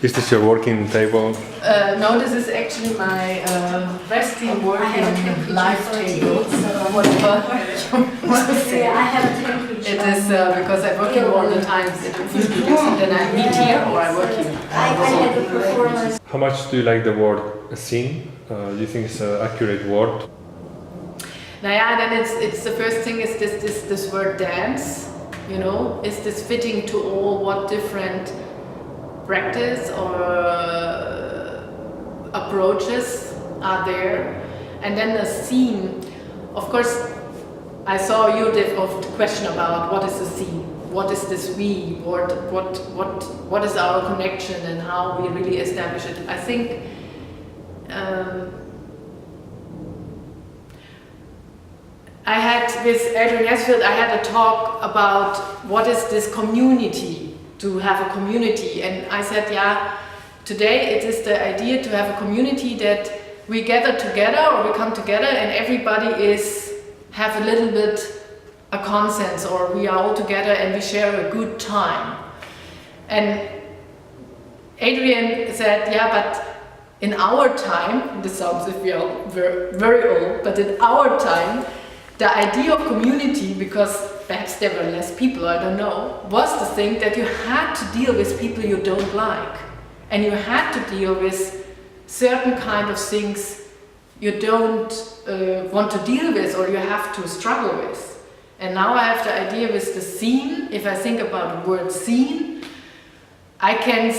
Is this your working table? No, this is actually my resting working life table. Whatever you want to say. I have a temperature. It is because I work here all the time. It will be different. Then I meet here or I work here. I had a performance. How much do you like the word scene? Do you think it's an accurate word? Naja, then it's the first thing is this word dance. You know, is this fitting to all what different practice or approaches are there? And then the scene, of course, I saw you did of the question about what is the scene, what is this we, what is our connection and how we really establish it. I think I had with Adrian Hesfield, I had a talk about what is this community, to have a community, and I said, yeah, today it is the idea to have a community that we gather together or we come together and everybody have a little bit a consensus, or we are all together and we share a good time. And Adrian said, yeah, but in our time, this sounds as if we are very, very old, but in our time, the idea of community, because perhaps there were less people, I don't know, was the thing that you had to deal with people you don't like. And you had to deal with certain kind of things you don't want to deal with or you have to struggle with. And now I have the idea with the scene. If I think about the word scene, I can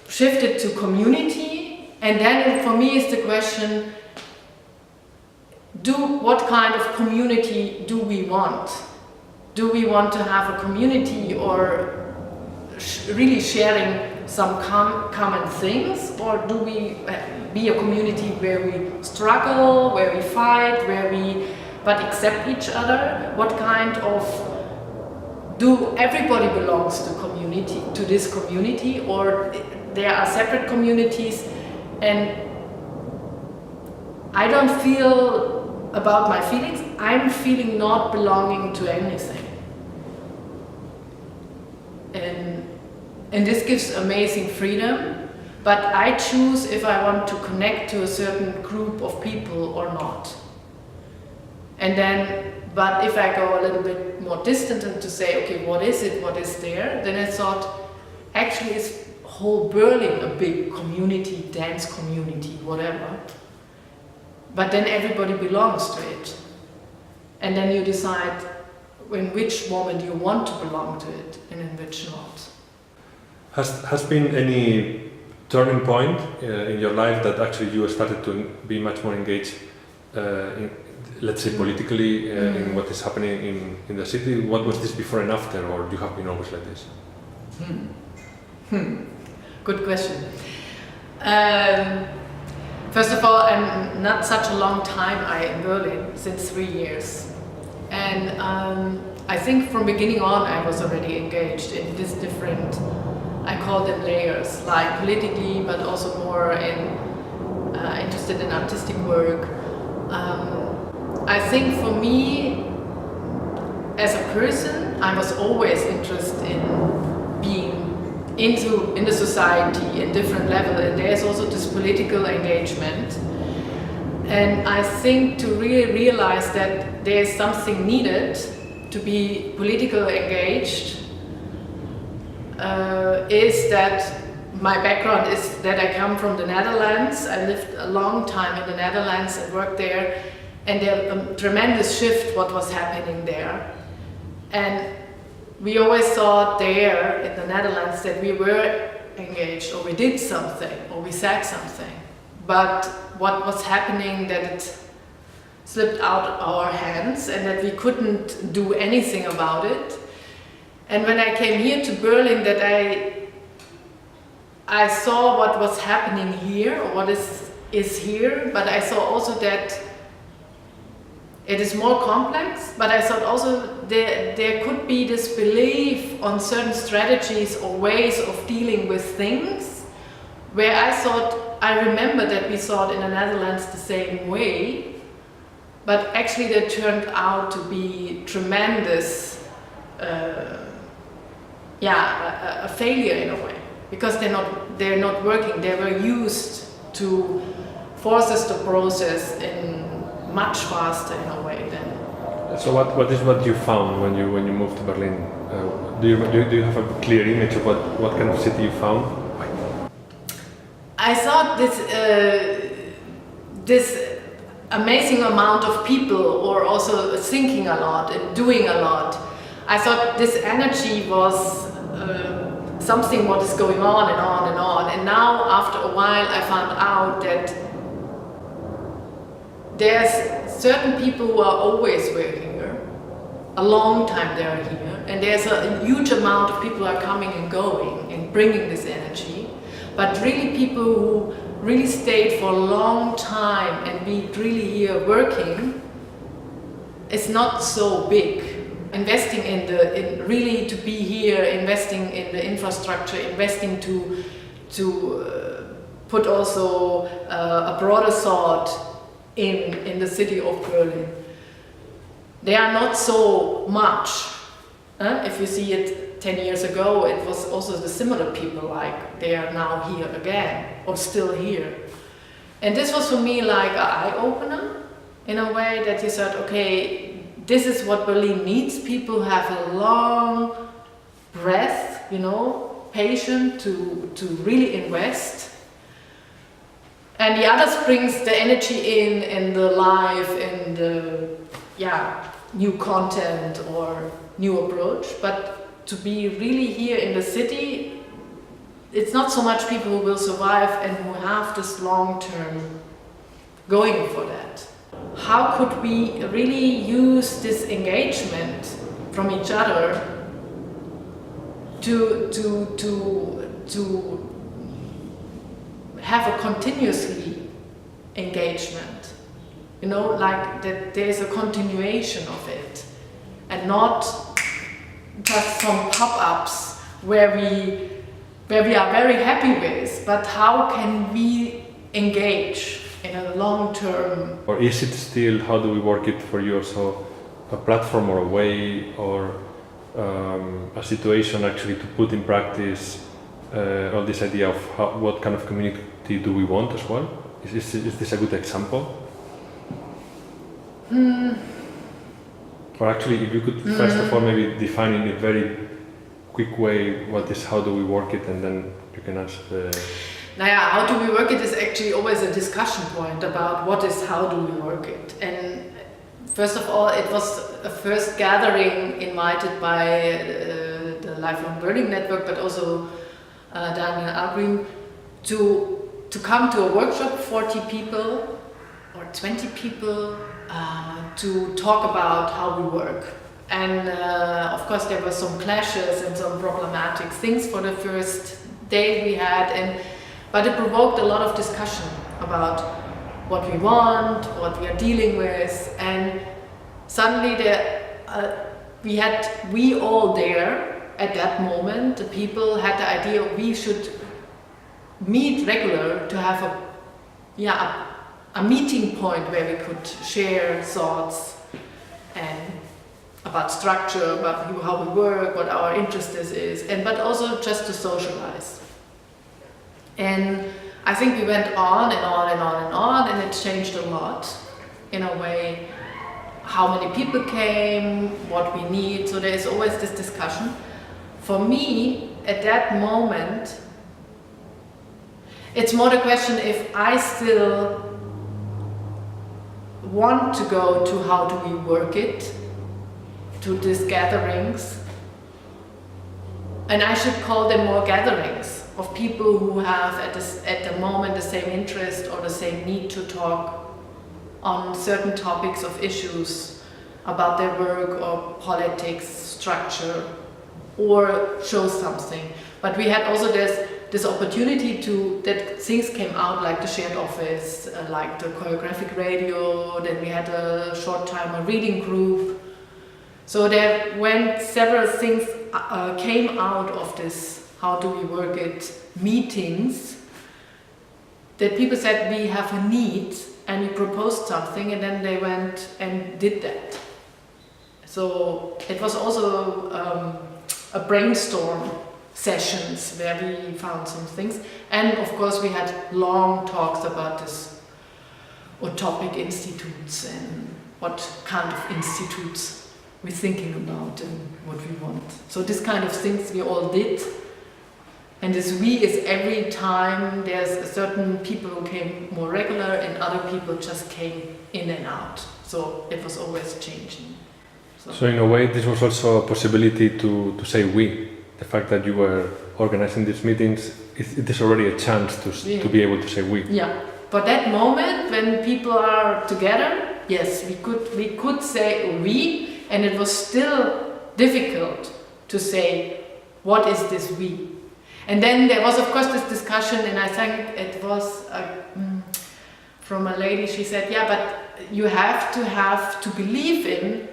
shift it to community, and then for me is the question, what kind of community do we want? Do we want to have a community or really sharing some common things, or do we be a community where we struggle, where we fight, but accept each other? What kind of, do everybody belongs to community, to this community, or there are separate communities? And I don't feel about my feelings, I'm feeling not belonging to anything. And this gives amazing freedom, but I choose if I want to connect to a certain group of people or not. And then, but if I go a little bit more distant and to say, okay, what is it, what is there, then I thought, actually is whole Berlin a big community, dance community, whatever. But then everybody belongs to it. And then you decide in which moment you want to belong to it and in which not. Has been any turning point in your life that actually you started to be much more engaged, let's say politically, in what is happening in the city? What was this before and after, or you have been always like this? Good question. First of all, I'm not such a long time in Berlin, since 3 years. And I think from beginning on I was already engaged in these different, I call them layers, like politically, but also more interested in artistic work. I think for me, as a person, I was always interested in being in the society in different level, and there's also this political engagement. And I think to really realize that there's something needed to be politically engaged is that my background is that I come from the Netherlands. I lived a long time in the Netherlands and worked there, and there's a tremendous shift what was happening there. And we always thought there in the Netherlands that we were engaged, or we did something, or we said something. But what was happening, that it slipped out of our hands and that we couldn't do anything about it. And when I came here to Berlin, that I saw what was happening here, or what is here, but I saw also that it is more complex, but I thought also there could be this belief on certain strategies or ways of dealing with things, where I remember that we thought in the Netherlands the same way, but actually they turned out to be tremendous, a failure in a way. because they're not working. They were used to forces the process in much faster in a way than. So what is what you found when you moved to Berlin? Do you have a clear image of what kind of city you found? I thought this amazing amount of people, or also thinking a lot and doing a lot. I thought this energy was something what is going on and on and on. And now, after a while, I found out that there's certain people who are always working here. A long time they are here. And there's a huge amount of people who are coming and going and bringing this energy. But really people who really stayed for a long time and be really here working, it's not so big. Investing in really to be here, investing in the infrastructure, investing to put also a broader thought in the city of Berlin. They are not so much. If you see it 10 years ago, it was also the similar people, like they are now here again, or still here. And this was for me like an eye-opener, in a way that you said, okay, this is what Berlin needs. People have a long breath, patient to really invest. And the others brings the energy in and the life and the new content or new approach. But to be really here in the city, it's not so much people who will survive and who have this long term going for that. How could we really use this engagement from each other to have a continuously engagement, like that there's a continuation of it, and not just some pop-ups where we are very happy with, but how can we engage in a long term? Or is it still, how do we work it for you? So a platform or a way or a situation actually to put in practice all this idea of what kind of community do we want as well? Is this a good example? Or actually, if you could first of all maybe define in a very quick way how do we work it, and then you can answer the... How do we work it is actually always a discussion point about how do we work it. And first of all, it was a first gathering invited by the Lifelong Learning Network, but also Daniel Albrecht, to come to a workshop, 40 people or 20 people, to talk about how we work. And of course there were some clashes and some problematic things for the first day we had, but it provoked a lot of discussion about what we want, what we are dealing with, and suddenly we all there at that moment, the people had the idea we should meet regular to have a meeting point where we could share thoughts and about structure, about how we work, what our interest is, but also just to socialize. And I think we went on and on and on and on, and it changed a lot in a way. How many people came, what we need, so there is always this discussion. For me, at that moment, it's more the question if I still want to go to how do we work it, to these gatherings, and I should call them more gatherings of people who have at the moment the same interest or the same need to talk on certain topics of issues about their work or politics, structure, or show something. But we had also this opportunity that things came out, like the shared office, like the choreographic radio, then we had a short time a reading group. So there went several things came out of this how do we work it meetings, that people said we have a need and we proposed something, and then they went and did that. So it was also a brainstorm sessions where we found some things. And of course we had long talks about this utopic institutes and what kind of institutes we're thinking about and what we want. So this kind of things we all did. And this we is every time there's a certain people who came more regular and other people just came in and out. So it was always changing. So in a way this was also a possibility to say we. The fact that you were organizing these meetings, it is already a chance to be able to say we. Yeah. For that moment when people are together, yes, we could say we, and it was still difficult to say what is this we. And then there was of course this discussion, and I think it was from a lady. She said, "Yeah, but you have to believe in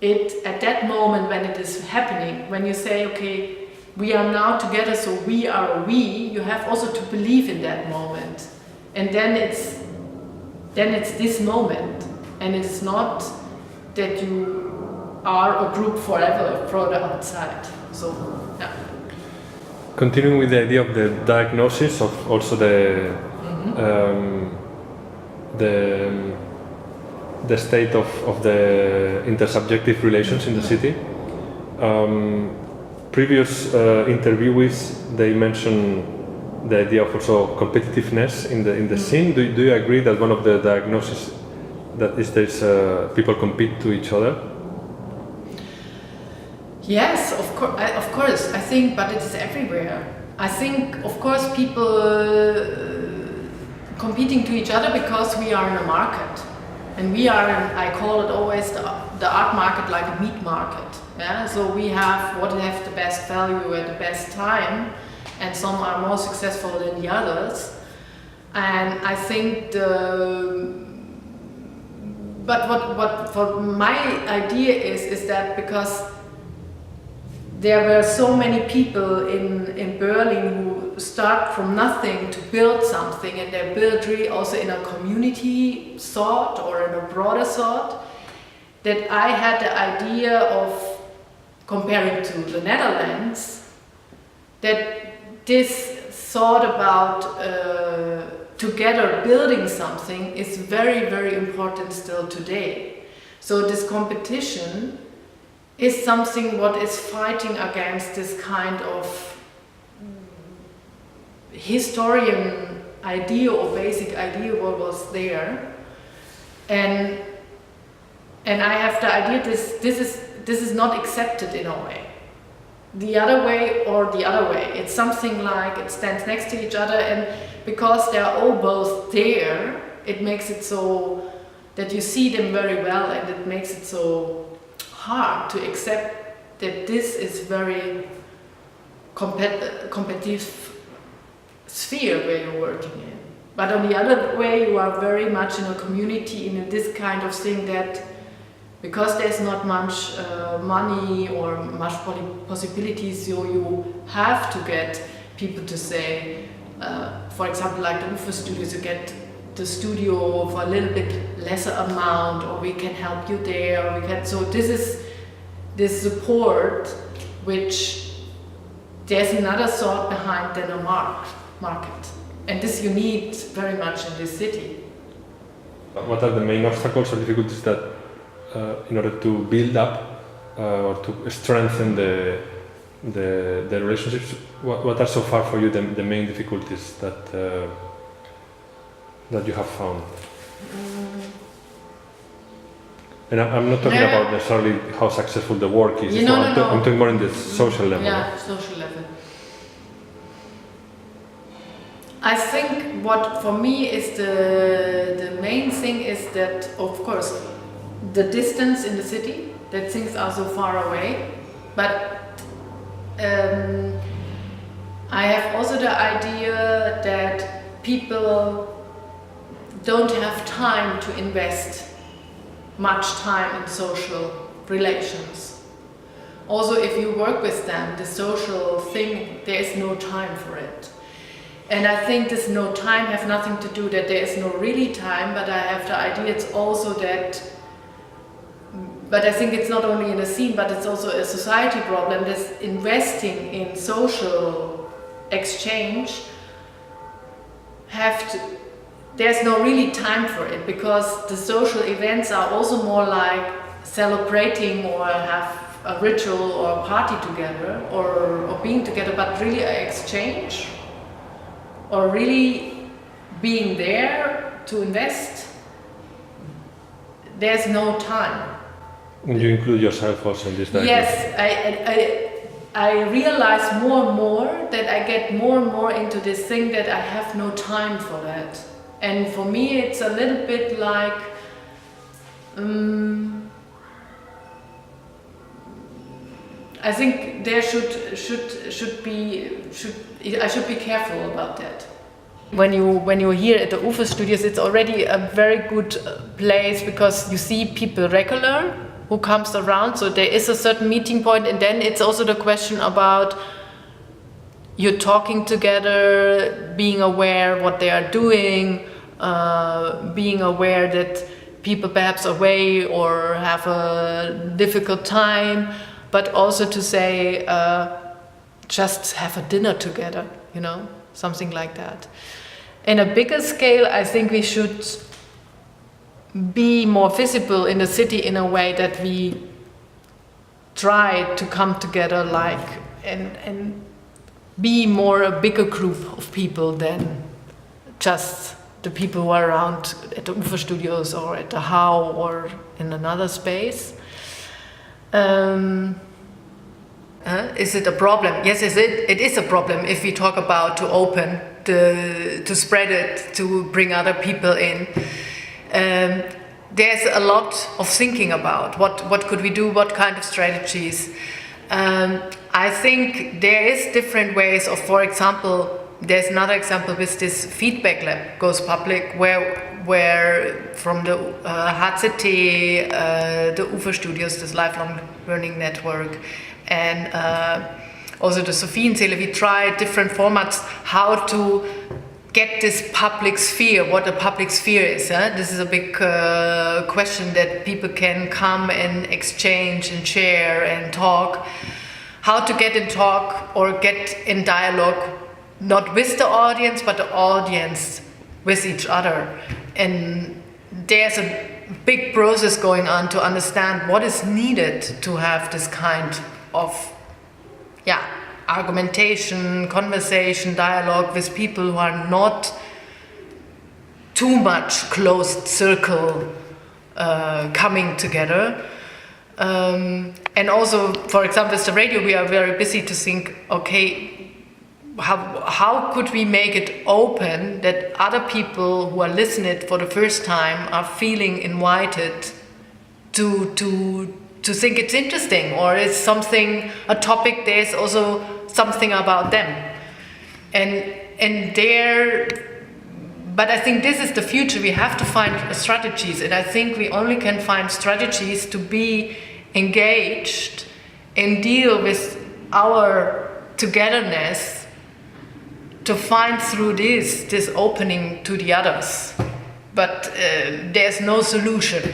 it at that moment when it is happening. When you say, okay, we are now together, so we are a we. You have also to believe in that moment, and then it's this moment, and it's not that you are a group forever for the outside." So, yeah. Continuing with the idea of the diagnosis of also the state of the intersubjective relations in the city. Previous interviewees, they mentioned the idea of also competitiveness in the scene. Do you agree that one of the diagnoses that is there's people compete to each other? Yes, of course. I think, but it is everywhere. I think, of course, people competing to each other because we are in a market, and we are. I call it always the art market, like a meat market. Yeah. So we have what have the best value at the best time, and some are more successful than the others. And I think But what for my idea is that because there were so many people in Berlin who start from nothing to build something, and they build really also in a community sort or in a broader sort, that I had the idea of comparing to the Netherlands, that this thought about together building something is very, very important still today. So this competition is something what is fighting against this kind of historian idea or basic idea what was there, and I have the idea this is not accepted in a way. The other way or the other way. It's something like it stands next to each other, and because they are all both there, it makes it so that you see them very well, and it makes it so hard to accept that this is very competitive sphere where you're working in. But on the other way, you are very much in a community, in this kind of thing that because there's not much money or much possibilities, so you have to get people to say, for example, like the UFO studios, you get the studio for a little bit lesser amount, or we can help you there, or we can. So this is this support, which there's another thought behind than a market, and this you need very much in this city. What are the main obstacles or difficulties that, in order to build up or to strengthen the relationships, what are so far for you the main difficulties that you have found? And I'm not talking about necessarily how successful the work is. I'm talking more in the social level. Yeah, social level. I think what for me is the main thing is that, of course, the distance in the city, that things are so far away, but I have also the idea that people don't have time to invest much time in social relations. Also, if you work with them, the social thing, there is no time for it. And I think this no time have nothing to do that there is no really time, but I have the idea it's also that but I think it's not only in the scene, but it's also a society problem. This investing in social exchange there's no really time for it, because the social events are also more like celebrating or have a ritual or a party together or being together, but really an exchange or really being there to invest. There's no time. And you include yourself also in this dialogue? Yes, I realize more and more that I get more and more into this thing that I have no time for that. And for me it's a little bit like I think there I should be careful about that. When you're here at the UFO Studios, it's already a very good place, because you see people regular who comes around, so there is a certain meeting point, and then it's also the question about you're talking together, being aware what they are doing, being aware that people perhaps are away or have a difficult time, but also to say just have a dinner together, something like that. In a bigger scale, I think we should be more visible in the city in a way that we try to come together and be more a bigger group of people than just the people who are around at the UFO Studios or at the How or in another space. Is it a problem? Yes, it is a problem if we talk about to open, to spread it, to bring other people in. There's a lot of thinking about what could we do, what kind of strategies. I think there is different ways of, for example, there's another example with this feedback lab goes public, where from the HCT, the UFO Studios, this lifelong learning network, and also the Sophienseele, we try different formats how to get this public sphere, what a public sphere is. This is a big question that people can come and exchange and share and talk. How to get in talk or get in dialogue, not with the audience, but the audience with each other. And there's a big process going on to understand what is needed to have this kind of argumentation, conversation, dialogue with people who are not too much closed circle coming together. And also, for example, with the radio, we are very busy to think, okay, how could we make it open that other people who are listening for the first time are feeling invited to think it's interesting, or it's something, a topic, there's also something about them. And there, but I think this is the future. We have to find strategies, and I think we only can find strategies to be engaged and deal with our togetherness, to find through this opening to the others. But there's no solution.